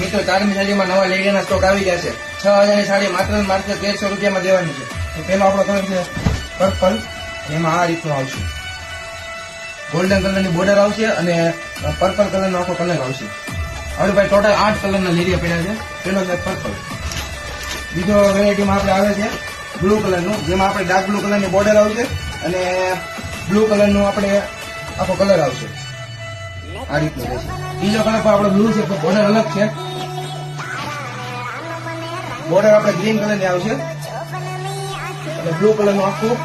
મિત્રો 4મી સાડીમાં નવા લેડિયાના સ્ટોક આવી ગયા છે. 6000ની સાડી માત્ર 1300 રૂપિયામાં દેવાની છે. તો પેલો આપણો કલર છે પર્પલ. એમાં આ રીતનું આવશે, ગોલ્ડન કલરની બોર્ડર આવશે અને પર્પલ કલરનો આખો કલર આવશે. હવે ભાઈ ટોટલ 8 કલરના લેડિયા પડ્યા છે. પેલો છે પર્પલ. બીજો વેરાયટીમાં આપણે આવે છે બ્લુ કલરનું, જેમાં આપણે ડાર્ક બ્લુ કલરની બોર્ડર આવશે અને બ્લુ કલરનું આપણે આખો કલર આવશે. આ રીતનું રહેશે. બીજો કલર પણ આપણો બ્લુ છે, બોર્ડર અલગ છે. બોર્ડર આપણે ગ્રીન કલરની આવશે અને બ્લુ કલરનું આખું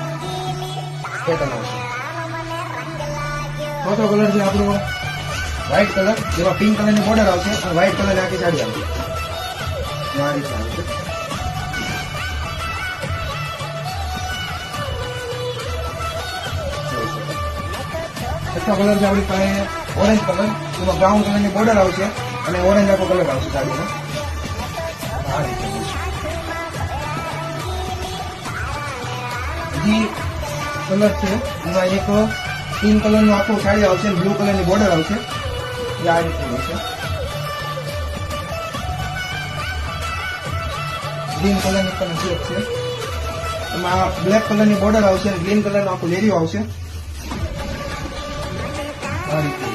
પેટર્ન આવશે. ચોથો કલર છે આપણો વ્હાઇટ કલર, જેમાં પિંક કલરની બોર્ડર આવશે અને વ્હાઇટ કલરની આખી સાડી આવશે. આ રીતના આવશે. છઠ્ઠો કલર છે આપણી પાસે ઓરેન્જ કલર, જેમાં બ્રાઉન કલરની બોર્ડર આવશે અને ઓરેન્જ આખો કલર આવશે સાડીનો. આ રીતે બીજી કલર છે, એમાં એક પિંક કલરનું આખું સાડી આવશે, બ્લુ કલરની બોર્ડર આવશે. આ રીતનું આવશે. ગ્રીન કલરની પણ સિલેક્ટ છે, એમાં બ્લેક કલરની બોર્ડર આવશે અને ગ્રીન કલરનું આખું લેરિયો આવશે. આ રીતે